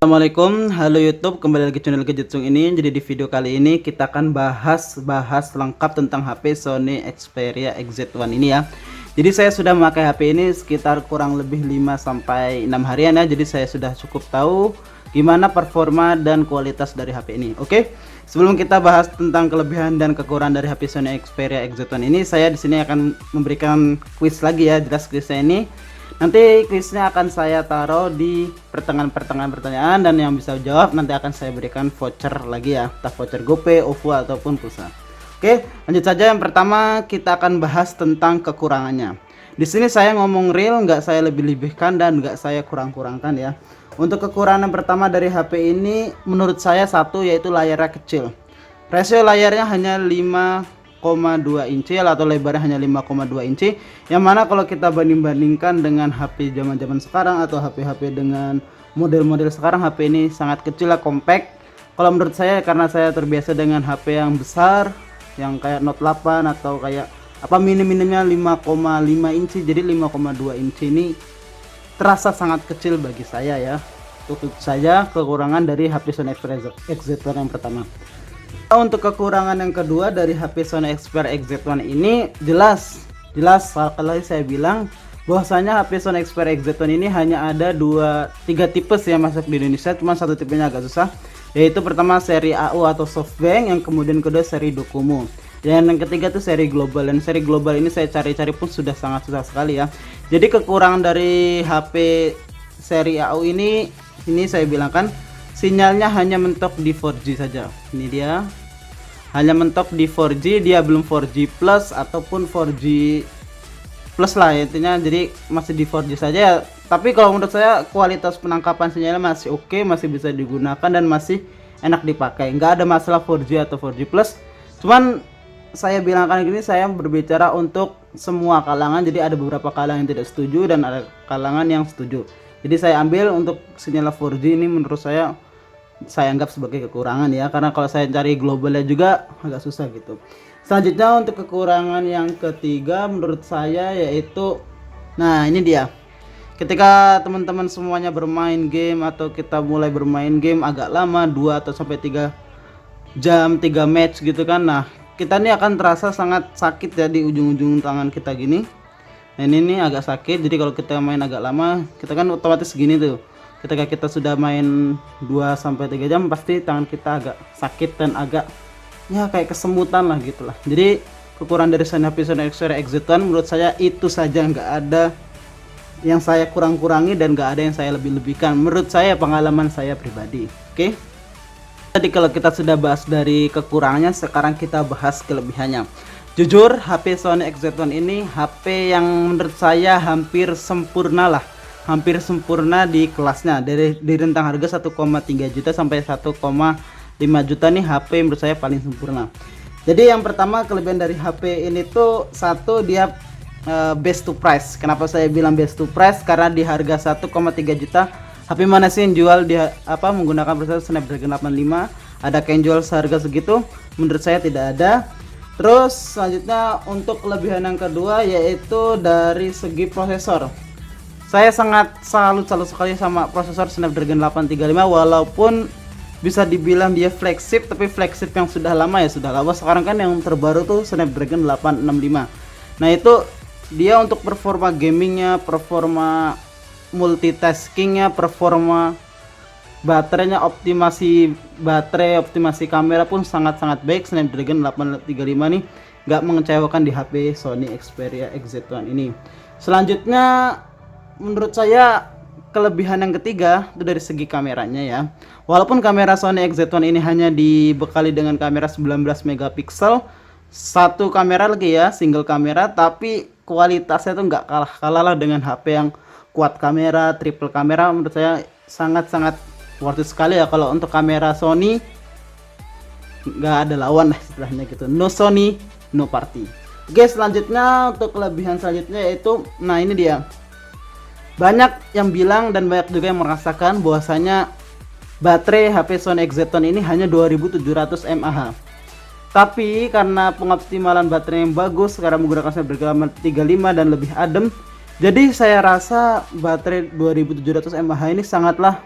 Assalamualaikum, halo YouTube, kembali lagi channel Gadgetsung ini. Jadi di video kali ini kita akan bahas lengkap tentang HP Sony Xperia XZ1 ini ya. Jadi saya sudah memakai HP ini sekitar kurang lebih 5 sampai 6 harian ya. Jadi saya sudah cukup tahu gimana performa dan kualitas dari HP ini. Oke. Sebelum kita bahas tentang kelebihan dan kekurangan dari HP Sony Xperia XZ1 ini, saya di sini akan memberikan quiz lagi ya. Jelas quiznya ini nanti quiznya akan saya taruh di pertengahan pertanyaan, dan yang bisa jawab nanti akan saya berikan voucher lagi ya, entah voucher GoPay, OVO ataupun pulsa. Oke, lanjut saja. Yang pertama kita akan bahas tentang kekurangannya. Di sini saya ngomong real, nggak saya lebih-lebihkan dan nggak saya kurang-kurangkan ya. Untuk kekurangan pertama dari HP ini menurut saya satu, yaitu layarnya kecil. Rasio layarnya hanya 5,2 inci atau lebarnya hanya 5,2 inci, yang mana kalau kita banding-bandingkan dengan HP zaman-zaman sekarang atau HP-HP dengan model-model sekarang, HP ini sangat kecil lah, compact. Kalau menurut saya, karena saya terbiasa dengan HP yang besar yang kayak Note 8 atau kayak apa minim-minimnya 5,5 inci, jadi 5,2 inci ini terasa sangat kecil bagi saya ya. Itu saja kekurangan dari HP Sony Xperia XZ1 yang pertama. Untuk kekurangan yang kedua dari HP Sony Xperia XZ1 ini jelas sekali saya bilang bahwasanya HP Sony Xperia XZ1 ini hanya ada 3 tipe yang masuk di Indonesia, cuma satu tipenya agak susah, yaitu pertama seri AU atau Softbank, yang kemudian kedua seri Docomo, dan yang ketiga tuh seri global. Dan seri global ini saya cari-cari pun sudah sangat susah sekali ya. Jadi kekurangan dari HP seri AU ini saya bilang kan, sinyalnya hanya mentok di 4G saja. Ini dia, hanya mentok di 4G, dia belum 4G plus ataupun 4G plus lah intinya, jadi masih di 4G saja ya. Tapi kalau menurut saya kualitas penangkapan sinyalnya masih oke, masih bisa digunakan dan masih enak dipakai, nggak ada masalah 4G atau 4G plus. Cuman saya bilang kan gini, saya berbicara untuk semua kalangan, jadi ada beberapa kalangan yang tidak setuju dan ada kalangan yang setuju. Jadi saya ambil untuk sinyal 4G ini, menurut saya anggap sebagai kekurangan ya, karena kalau saya cari globalnya juga agak susah gitu. Selanjutnya untuk kekurangan yang ketiga menurut saya yaitu, nah ini dia, ketika teman-teman semuanya bermain game atau kita mulai bermain game agak lama, 2 atau sampai 3 jam 3 match gitu kan, nah kita ini akan terasa sangat sakit ya di ujung-ujung tangan kita gini. Nah ini agak sakit, jadi kalau kita main agak lama kita kan otomatis gini tuh. Ketika kita sudah main 2 sampai 3 jam pasti tangan kita agak sakit dan agak ya kayak kesemutan lah gitulah. Jadi kekurangan dari HP Sony Xperia XZ1 menurut saya itu saja, nggak ada yang saya kurang-kurangi dan nggak ada yang saya lebih-lebihkan. Menurut saya, pengalaman saya pribadi. Oke. Jadi kalau kita sudah bahas dari kekurangannya, sekarang kita bahas kelebihannya. Jujur HP Sony XZ1 ini HP yang menurut saya hampir sempurna lah. Hampir sempurna di kelasnya, dari rentang harga 1,3 juta sampai 1,5 juta nih HP menurut saya paling sempurna. Jadi yang pertama kelebihan dari HP ini tuh, satu, dia best to price. Kenapa saya bilang best to price? Karena di harga 1,3 juta HP mana sih yang jual dia menggunakan prosesor Snapdragon 85? Ada yang jual seharga segitu? Menurut saya tidak ada. Terus selanjutnya untuk kelebihan yang kedua yaitu dari segi prosesor. Saya sangat salut sekali sama prosesor Snapdragon 835, walaupun bisa dibilang dia flagship, tapi flagship yang sudah lama ya, sudah lama. Sekarang kan yang terbaru tuh Snapdragon 865. Nah itu dia untuk performa gamingnya, performa multitaskingnya, performa baterainya, optimasi baterai, optimasi kamera pun sangat-sangat baik. Snapdragon 835 nih nggak mengecewakan di HP Sony Xperia XZ1 ini. Selanjutnya menurut saya kelebihan yang ketiga itu dari segi kameranya ya. Walaupun kamera Sony XZ1 ini hanya dibekali dengan kamera 19 megapiksel, satu kamera lagi ya, single kamera, tapi kualitasnya tuh nggak kalah lah dengan HP yang quad kamera, triple kamera. Menurut saya sangat-sangat worth it sekali ya. Kalau untuk kamera Sony nggak ada lawan lah istilahnya gitu, no Sony no party. Oke, selanjutnya untuk kelebihan selanjutnya yaitu, nah ini dia, banyak yang bilang dan banyak juga yang merasakan bahwasanya baterai HP Sony XZ1 ini hanya 2700 mAh. Tapi karena pengoptimalan baterai yang bagus, karena menggunakan Snapdragon 35 dan lebih adem, jadi saya rasa baterai 2700 mAh ini sangatlah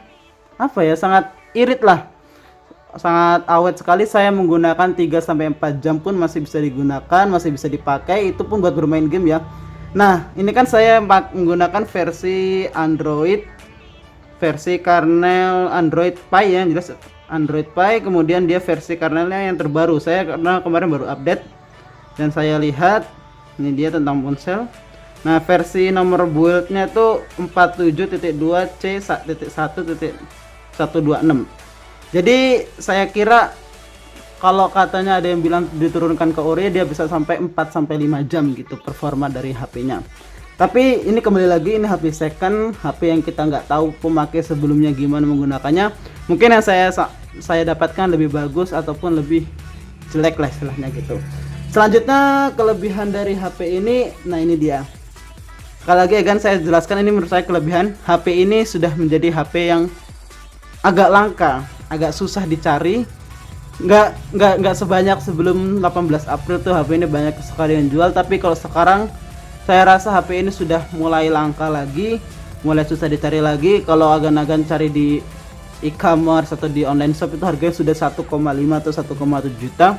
apa ya, sangat irit lah, sangat awet sekali. Saya menggunakan 3-4 jam pun masih bisa digunakan, masih bisa dipakai, itu pun buat bermain game ya. Nah ini kan saya menggunakan versi Android, versi kernel Android Pie ya, jelas Android Pie. Kemudian dia versi kernelnya yang terbaru, saya karena kemarin baru update dan saya lihat ini dia tentang ponsel. Nah versi nomor buildnya tuh 47.2c.1.126. jadi saya kira kalau katanya ada yang bilang diturunkan ke Ori, dia bisa sampai 4-5 jam gitu performa dari HP-nya. Tapi ini kembali lagi, ini HP second, HP yang kita nggak tahu pemakai sebelumnya gimana menggunakannya. Mungkin yang saya dapatkan lebih bagus ataupun lebih jelek lah istilahnya gitu. Selanjutnya kelebihan dari HP ini, nah ini dia. Sekali lagi ya kan, saya jelaskan, ini menurut saya kelebihan HP ini sudah menjadi HP yang agak langka, agak susah dicari. Nggak sebanyak sebelum 18 April tuh HP ini banyak sekali yang jual, tapi kalau sekarang saya rasa HP ini sudah mulai langka lagi, mulai susah dicari lagi. Kalau agan-agan cari di e-commerce atau di online shop itu harganya sudah 1,5 atau 1,7 juta.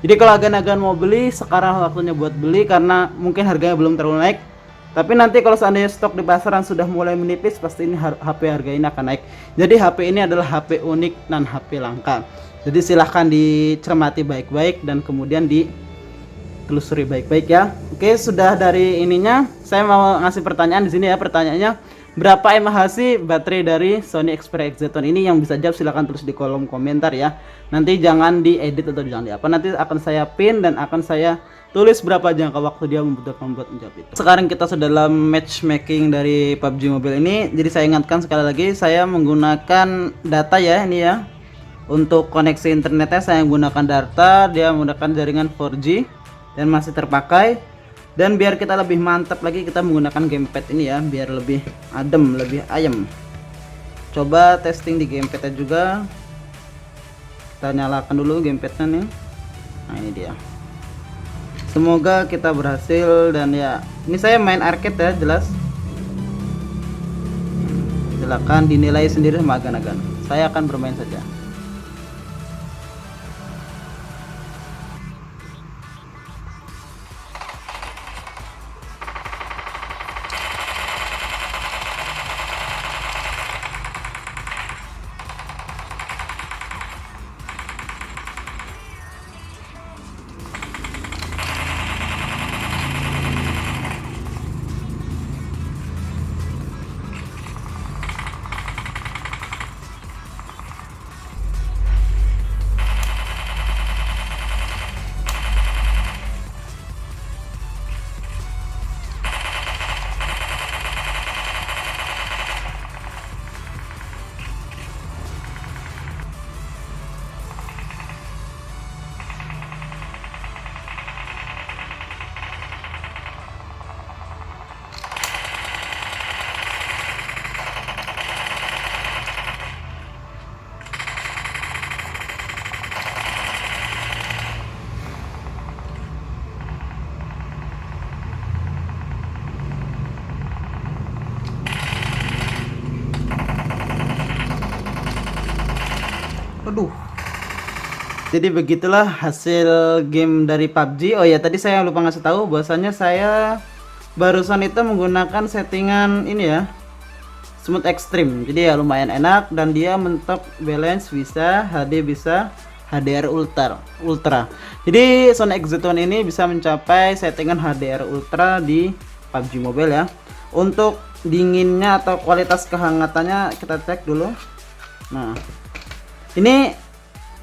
Jadi kalau agan-agan mau beli, sekarang waktunya buat beli karena mungkin harganya belum terlalu naik. Tapi nanti kalau seandainya stok di pasaran sudah mulai menipis, pasti ini HP harga ini akan naik. Jadi HP ini adalah HP unik dan HP langka. Jadi silahkan dicermati baik-baik dan kemudian ditelusuri baik-baik ya. Oke, sudah dari ininya, saya mau ngasih pertanyaan di sini ya. Pertanyaannya, berapa mAh sih baterai dari Sony Xperia XZ1 ini? Yang bisa jawab silahkan tulis di kolom komentar ya. Nanti jangan diedit atau jangan diapa. Nanti akan saya pin dan akan saya tulis berapa jangka waktu dia membutuhkan buat menjawab itu. Sekarang kita sudah dalam matchmaking dari PUBG Mobile ini. Jadi saya ingatkan sekali lagi, saya menggunakan data ya ini ya. Untuk koneksi internetnya saya menggunakan data, dia menggunakan jaringan 4G dan masih terpakai. Dan biar kita lebih mantap lagi, kita menggunakan gamepad ini ya, biar lebih adem, lebih ayem. Coba testing di gamepadnya juga. Kita nyalakan dulu gamepadnya nih. Nah ini dia. Semoga kita berhasil. Dan ya, ini saya main arcade ya, jelas. Silakan dinilai sendiri sama agan-agan. Saya akan bermain saja. Aduh. Jadi begitulah hasil game dari PUBG. Oh ya, tadi saya lupa ngasih tahu bahwasanya saya barusan itu menggunakan settingan ini ya, Smooth Extreme. Jadi ya lumayan enak dan dia mentok balance bisa, HD bisa, HDR Ultra. Jadi Sony XZ1 ini bisa mencapai settingan HDR Ultra di PUBG Mobile ya. Untuk dinginnya atau kualitas kehangatannya kita cek dulu. Nah, ini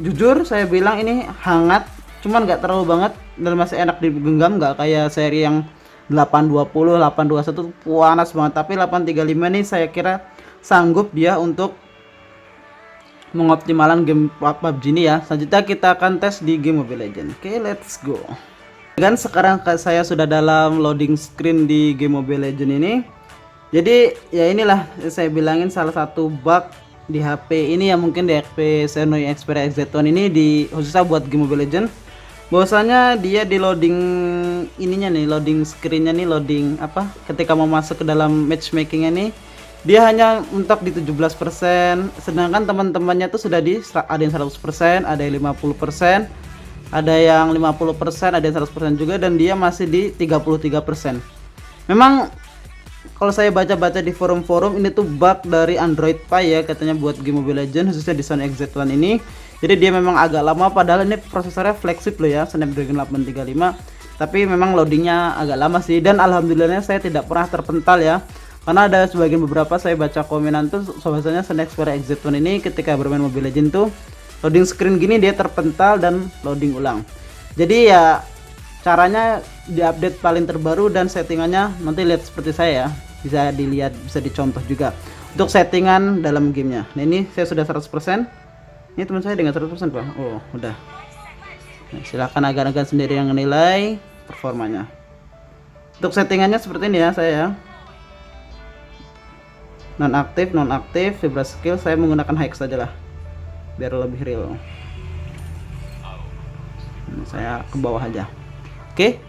jujur saya bilang ini hangat, cuman nggak terlalu banget dan masih enak digenggam, nggak kayak seri yang 820, 821 panas banget. Tapi 835 nih saya kira sanggup dia untuk mengoptimalkan game PUBG ini ya. Selanjutnya kita akan tes di game Mobile Legends. Oke, let's go. Dan sekarang saya sudah dalam loading screen di game Mobile Legends ini. Jadi ya inilah saya bilangin salah satu bug di HP ini ya, mungkin di HP Sony Xperia XZ1 ini khususnya buat game Mobile Legends, bahwasanya dia di loading ininya nih, loading screennya nih, loading apa ketika mau masuk ke dalam matchmaking ini, Dia hanya mentok di 17%, sedangkan teman-temannya tuh sudah ada yang 100%, ada yang 50%, ada yang 50%, ada yang 100% juga, dan dia masih di 33%. Memang kalau saya baca-baca di forum-forum, ini tuh bug dari Android Pie ya, katanya buat game Mobile Legends khususnya di Sony XZ1 ini. Jadi dia memang agak lama, padahal ini prosesornya flagship loh ya, Snapdragon 835. Tapi memang loadingnya agak lama sih, dan alhamdulillahnya saya tidak pernah terpental ya. Karena ada sebagian beberapa saya baca komenan tuh bahwasanya Sony Xperia XZ1 ini ketika bermain Mobile Legends tuh loading screen gini dia terpental dan loading ulang. Jadi ya caranya di update paling terbaru dan settingannya nanti lihat seperti saya ya. Bisa dilihat, bisa dicontoh juga untuk settingan dalam gamenya. Nah ini saya sudah 100%. Ini teman saya dengan 100% Pak. Oh udah. Nah, silahkan agan-agan sendiri yang menilai performanya. Untuk settingannya seperti ini ya saya ya. Nonaktif, vibra skill saya menggunakan high saja lah biar lebih real. Saya ke bawah aja. Oke.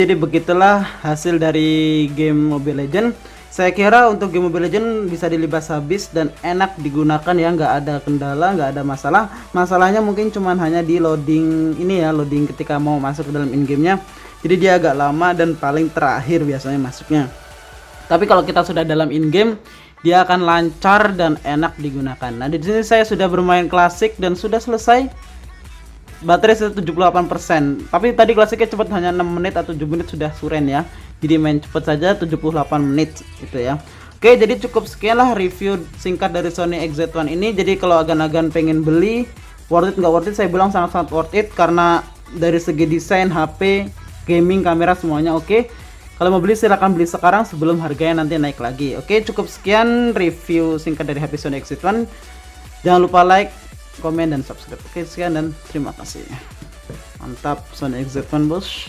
Jadi begitulah hasil dari game Mobile Legends. Saya kira untuk game Mobile Legends bisa dilibas habis dan enak digunakan ya, nggak ada kendala, nggak ada masalah. Masalahnya mungkin cuman hanya di loading ini ya, loading ketika mau masuk ke dalam in-game-nya. Jadi dia agak lama dan paling terakhir biasanya masuknya. Tapi kalau kita sudah dalam in-game, dia akan lancar dan enak digunakan. Nah, di sini saya sudah bermain klasik dan sudah selesai. Baterai 78%. Tapi tadi klasiknya cepat, hanya 6 menit atau 7 menit sudah suren ya. Jadi main cepat saja 78 menit gitu ya. Oke, jadi cukup sekian lah review singkat dari Sony XZ1 ini. Jadi kalau agan-agan pengen beli, worth it nggak worth it, saya bilang sangat-sangat worth it karena dari segi desain, HP, gaming, kamera semuanya oke. Kalau mau beli silahkan beli sekarang sebelum harganya nanti naik lagi. Oke, cukup sekian review singkat dari HP Sony XZ1. Jangan lupa like, komen, dan subscribe. Oke, sekian dan terima kasih. Mantap Sony XZ1 bos.